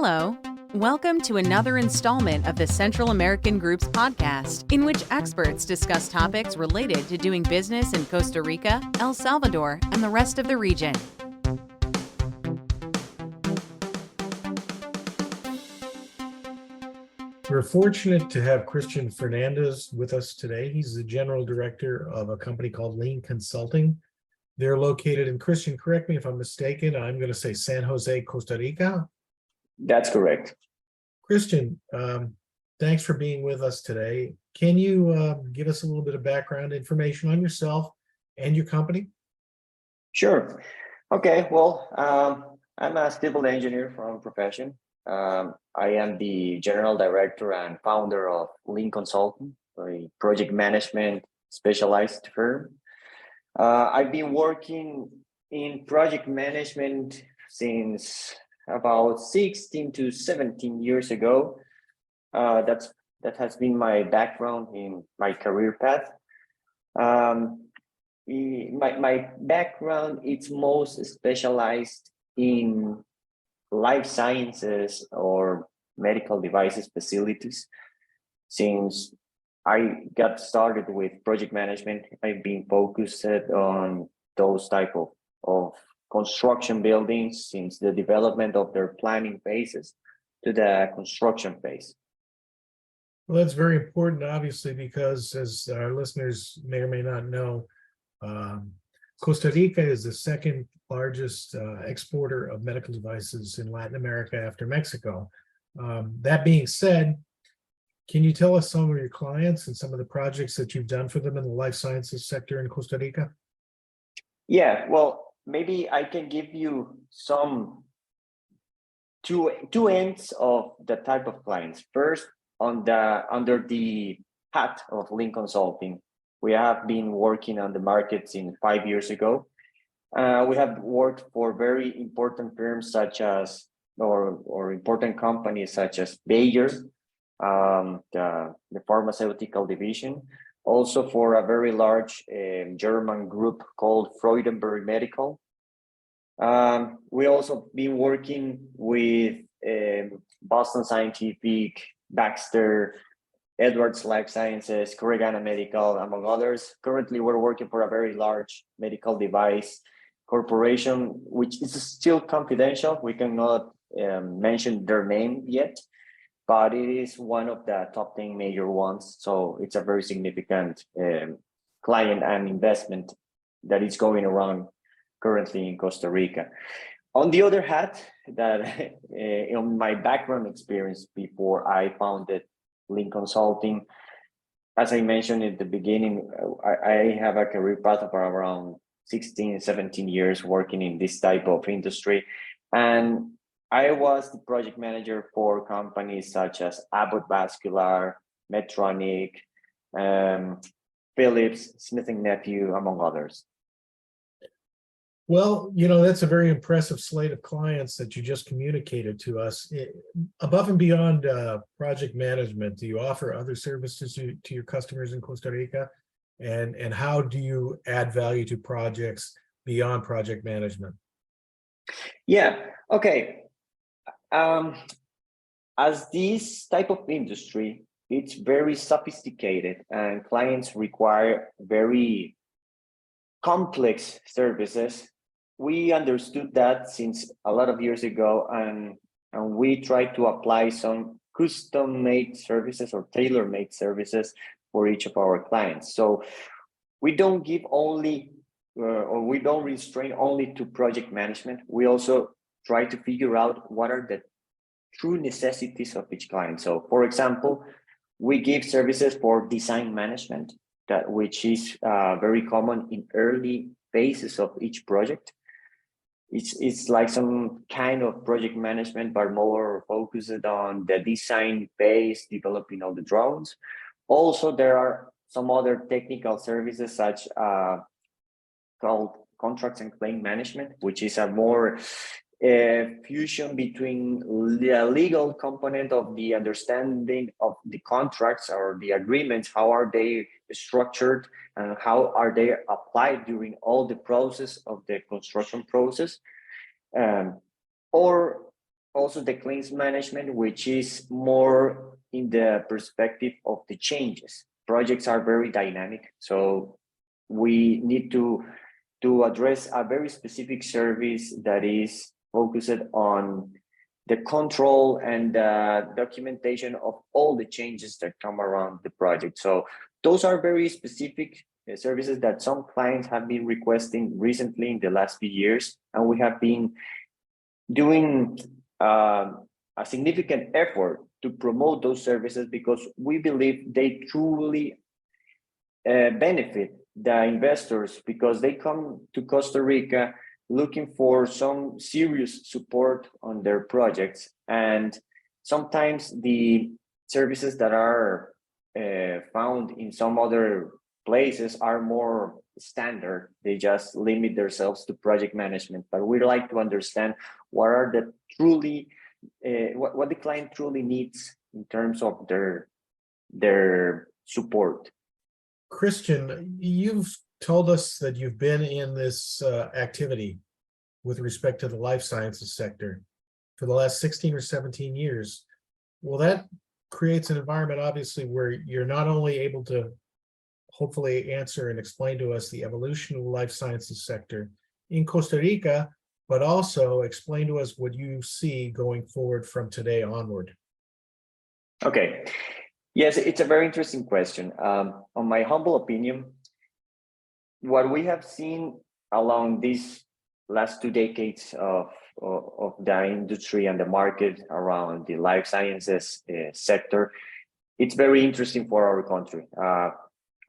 Hello. Welcome to another installment of the Central American Group's podcast, in which experts discuss topics related to doing business in Costa Rica, El Salvador, and the rest of the region. We're fortunate to have Cristian Fernandez with us today. He's the general director of a company called Lean Consulting. They're located in, Cristian, correct me if I'm mistaken, I'm going to say San Jose, Costa Rica. That's correct. Cristian, thanks for being with us today. Can you give us a little bit of background information on yourself and your company? Sure. Okay. Well, I'm a civil engineer from profession. I am the general director and founder of Lean Consulting, a project management specialized firm. I've been working in project management since about 16 to 17 years ago. That has been my background in my career path. My background is most specialized in life sciences or medical devices facilities. Since I got started with project management, I've been focused on those type of construction buildings since the development of their planning phases to the construction phase. Well, that's very important, obviously, because as our listeners may or may not know, Costa Rica is the second largest exporter of medical devices in Latin America after Mexico. That being said, can you tell us some of your clients and some of the projects that you've done for them in the life sciences sector in Costa Rica? Yeah, well, maybe I can give you some two ends of the type of clients. First, under the hat of Lean Consulting, we have been working on the market since 5 years ago. We have worked for very important firms such as, or important companies such as Bayer, the pharmaceutical division, also for a very large German group called Freudenberg Medical. We also been working with Boston Scientific, Baxter, Edwards Life Sciences, Corregana Medical, among others. Currently, we're working for a very large medical device corporation, which is still confidential. We cannot mention their name yet, but it is one of the top 10 major ones. So it's a very significant client and investment that is going around currently in Costa Rica. On the other hand, that in my background experience before I founded Lean Consulting, as I mentioned at the beginning, I have a career path of around 16, 17 years working in this type of industry. And I was the project manager for companies such as Abbott Vascular, Medtronic, Philips, Smith & Nephew, among others. Well, that's a very impressive slate of clients that you just communicated to us. Above and beyond project management, do you offer other services to your customers in Costa Rica? And how do you add value to projects beyond project management? Yeah, okay. As this type of industry, it's very sophisticated and clients require very complex services. We understood that since a lot of years ago, and we tried to apply some custom-made services or tailor-made services for each of our clients. So we don't give only, or we don't restrain only to project management. We also try to figure out what are the true necessities of each client. So, for example, we give services for design management, which is very common in early phases of each project. It's like some kind of project management, but more focused on the design phase, developing all the drawings. Also, there are some other technical services such called contracts and claim management, which is a more fusion between the legal component of the understanding of the contracts or the agreements, how are they structured and how are they applied during all the process of the construction process, or also the claims management, which is more in the perspective of the changes. Projects are very dynamic, so we need to address a very specific service that is focused on the control and documentation of all the changes that come around the project. So those are very specific services that some clients have been requesting recently in the last few years, and we have been doing a significant effort to promote those services because we believe they truly benefit the investors, because they come to Costa Rica looking for some serious support on their projects. And sometimes the services that are found in some other places are more standard. They just limit themselves to project management. But we'd like to understand what are the truly, what the client truly needs in terms of their support. Cristian, you've told us that you've been in this activity with respect to the life sciences sector for the last 16 or 17 years. Well, that creates an environment, obviously, where you're not only able to hopefully answer and explain to us the evolution of the life sciences sector in Costa Rica, but also explain to us what you see going forward from today onward. Okay. Yes, it's a very interesting question. On my humble opinion, what we have seen along these last 2 decades of the industry and the market around the life sciences sector, it's very interesting for our country.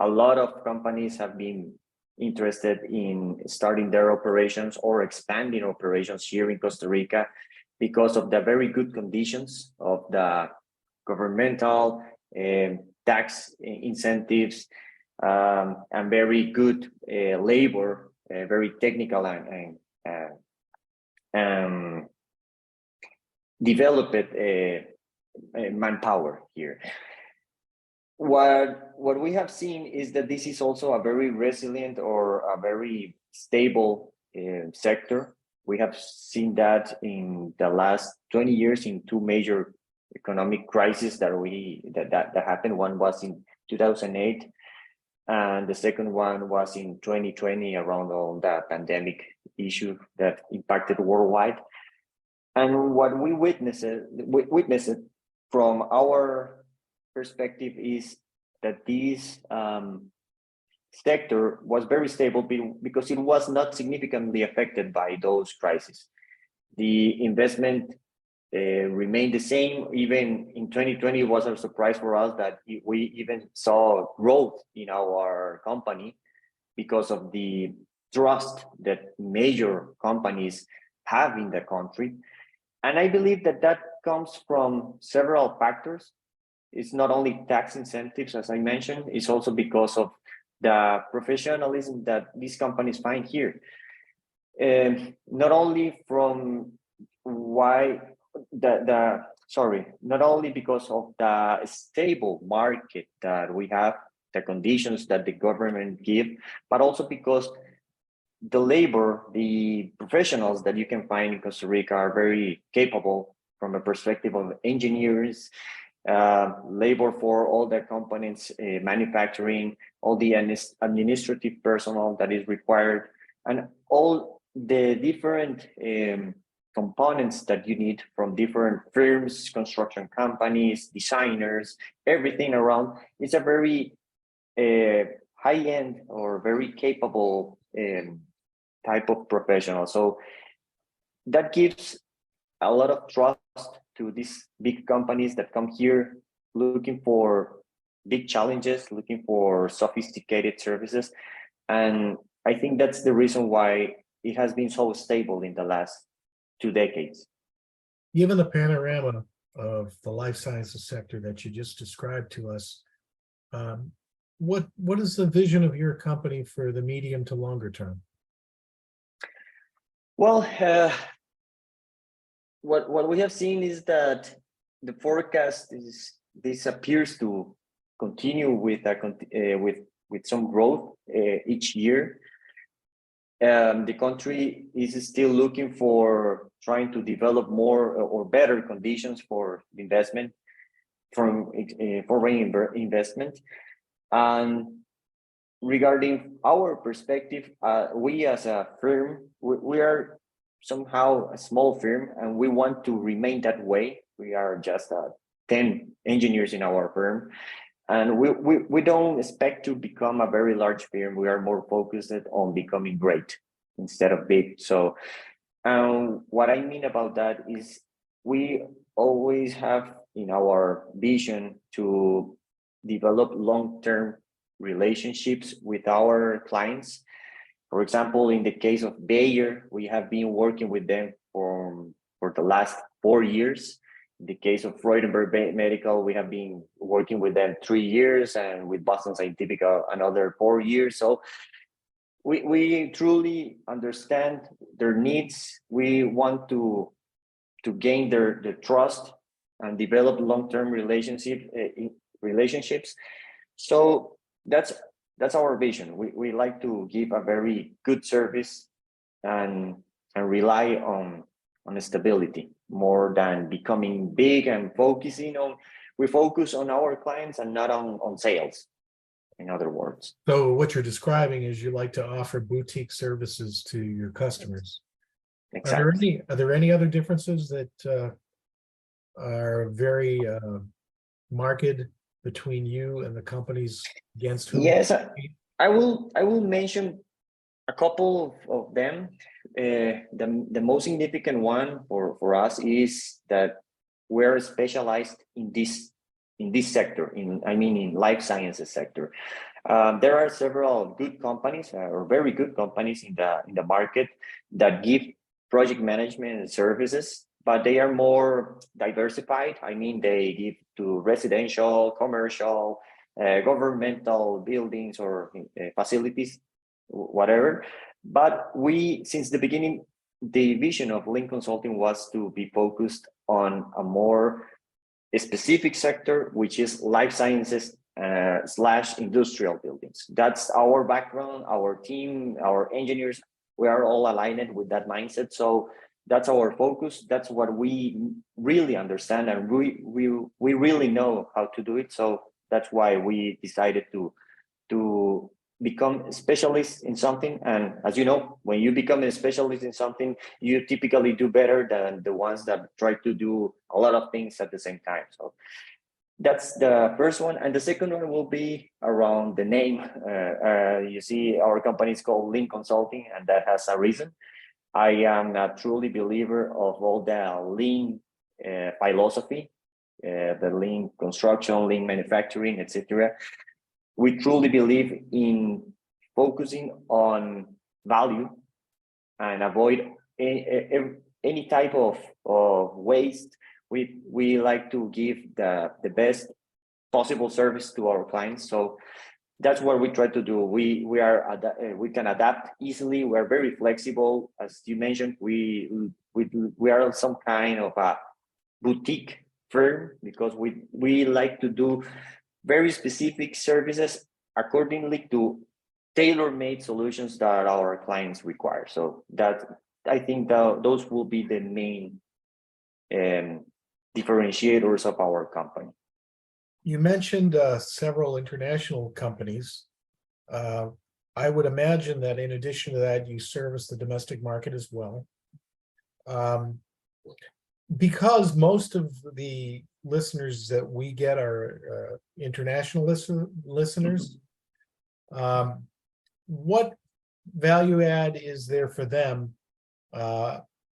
A lot of companies have been interested in starting their operations or expanding operations here in Costa Rica because of the very good conditions of the governmental tax incentives, and very good labor, very technical and developed manpower here. What we have seen is that this is also a very resilient or a very stable sector. We have seen that in the last 20 years in two major economic crises that happened. One was in 2008, and the second one was in 2020 around all the pandemic issue that impacted worldwide. And what we witnessed from our perspective is that this sector was very stable because it was not significantly affected by those crises. The investment remained the same. Even in 2020, it was a surprise for us that we even saw growth in our company because of the trust that major companies have in the country. And I believe that that comes from several factors. It's not only tax incentives, as I mentioned, it's also because of the professionalism that these companies find here. Not only from not only because of the stable market that we have, the conditions that the government give, but also because the labor, the professionals that you can find in Costa Rica are very capable from a perspective of engineers, labor for all the components, manufacturing, all the administrative personnel that is required, and all the different components that you need from different firms, construction companies, designers, everything around. It's a very high-end or very capable type of professional. So that gives a lot of trust to these big companies that come here looking for big challenges, looking for sophisticated services. And I think that's the reason why it has been so stable in the last 2 decades. Given the panorama of the life sciences sector that you just described to us, what is the vision of your company for the medium to longer term? Well, what we have seen is that the forecast appears to continue with some growth each year. The country is still looking for trying to develop more or better conditions for investment, from foreign investment. And regarding our perspective, we as a firm, we are somehow a small firm, and we want to remain that way. We are just 10 engineers in our firm, and we don't expect to become a very large firm. We are more focused on becoming great instead of big. So what I mean about that is we always have in our vision to develop long-term relationships with our clients. For example, in the case of Bayer, we have been working with them for the last 4 years. In the case of Freudenberg Medical, we have been working with them 3 years, and with Boston Scientific another 4 years. So we truly understand their needs. We want to gain their trust and develop long-term relationships. So that's our vision. We like to give a very good service and rely on stability more than becoming big and focusing on. We focus on our clients and not on sales, in other words. So what you're describing is you like to offer boutique services to your customers. Exactly. Are there any other differences that are very marked between you and the companies against whom? Yes, I will mention a couple of them. The most significant one for us is that we're specialized in this sector, in life sciences sector. There are several good companies or very good companies in the market that give project management services, but they are more diversified. I mean, they give to residential, commercial, governmental buildings or facilities, whatever. But we, since the beginning, the vision of Link Consulting was to be focused on a more specific sector, which is life sciences / industrial buildings. That's our background, our team, our engineers. We are all aligned with that mindset. So that's our focus. That's what we really understand, and we really know how to do it. So that's why we decided to become specialists in something. And as you know, when you become a specialist in something, you typically do better than the ones that try to do a lot of things at the same time. So that's the first one. And the second one will be around the name. You see, our company is called Link Consulting, and that has a reason. I am a truly believer of all the lean philosophy, the lean construction, lean manufacturing, etc. We truly believe in focusing on value and avoid any type of waste. We like to give the best possible service to our clients. So that's what we try to do. We can adapt easily. We're very flexible, as you mentioned. We are some kind of a boutique firm because we like to do very specific services accordingly to tailor-made solutions that our clients require. So that, I think those will be the main differentiators of our company. You mentioned several international companies. I would imagine that in addition to that, you service the domestic market as well. Because most of the listeners that we get are international listeners, what value add is there for them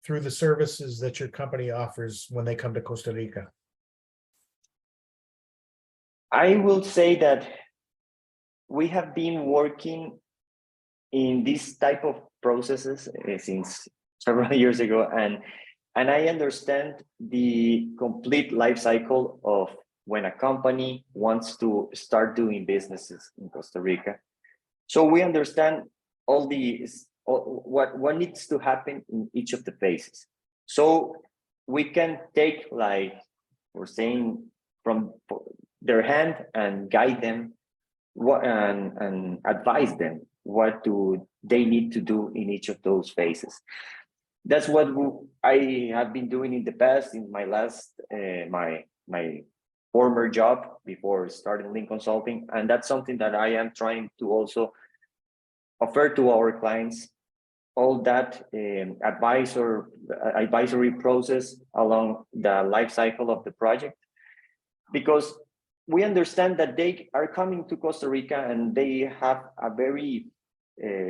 through the services that your company offers when they come to Costa Rica? I will say that we have been working in this type of processes since several years ago, and I understand the complete life cycle of when a company wants to start doing businesses in Costa Rica. So we understand all what needs to happen in each of the phases. So we can take, like we're saying, from their hand and guide them and advise them what do they need to do in each of those phases. That's what I have been doing in the past, in my last, my former job before starting Link Consulting. And that's something that I am trying to also offer to our clients, all that advisory process along the life cycle of the project, because we understand that they are coming to Costa Rica and they have a very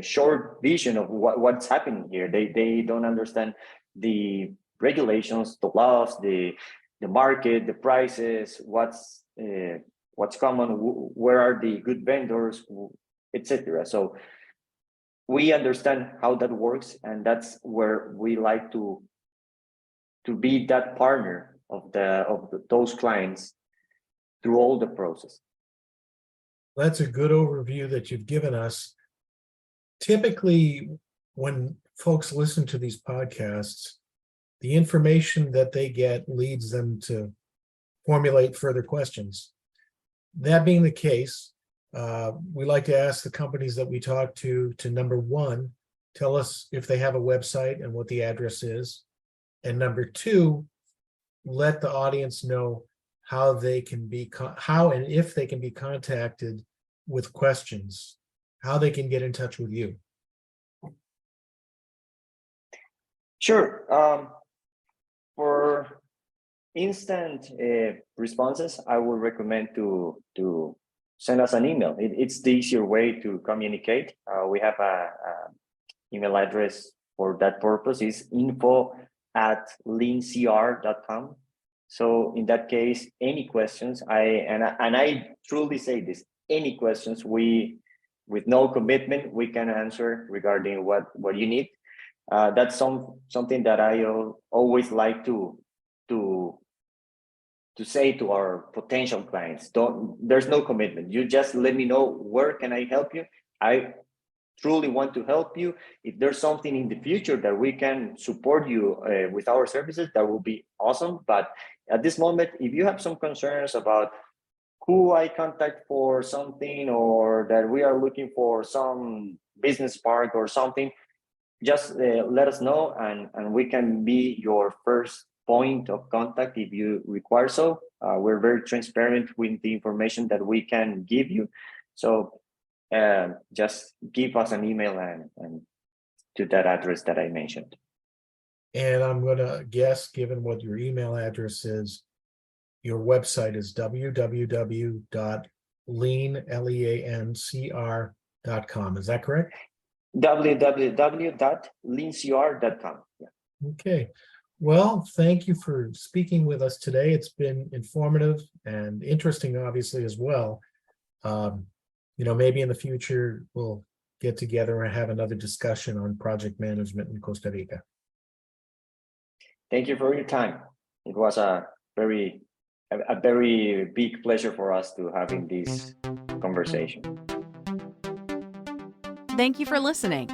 short vision of what's happening here. They don't understand the regulations, the laws, the market, the prices, what's common, where are the good vendors, etc. So we understand how that works, and that's where we like to be that partner of those clients through all the process. That's a good overview that you've given us. Typically, when folks listen to these podcasts, the information that they get leads them to formulate further questions. That being the case, we like to ask the companies that we talk to number one, tell us if they have a website and what the address is. And number two, let the audience know how they can be, how and if they can be contacted with questions, how they can get in touch with you. Sure. For instant responses, I would recommend to send us an email. It's the easier way to communicate. We have a email address for that purpose. Is info@lincr.com. So in that case, any questions, I truly say this, any questions, with no commitment, we can answer regarding what you need. That's something that I always like to say to our potential clients. There's no commitment. You just let me know, where can I help you? I truly want to help you. If there's something in the future that we can support you with our services, that will be awesome. But at this moment, if you have some concerns about who I contact for something, or that we are looking for some business park or something, just let us know, and we can be your first point of contact if you require so. We're very transparent with the information that we can give you. So just give us an email and to that address that I mentioned. And I'm going to guess, given what your email address is, your website is www.leancr.com. Is that correct? www.lincr.com. Yeah. Okay. Well, thank you for speaking with us today. It's been informative and interesting, obviously, as well. Maybe in the future, we'll get together and have another discussion on project management in Costa Rica. Thank you for your time. It was a very big pleasure for us to having this conversation. Thank you for listening.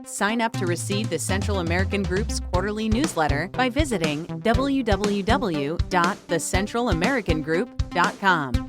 Sign up to receive the Central American Group's quarterly newsletter by visiting www.thecentralamericangroup.com.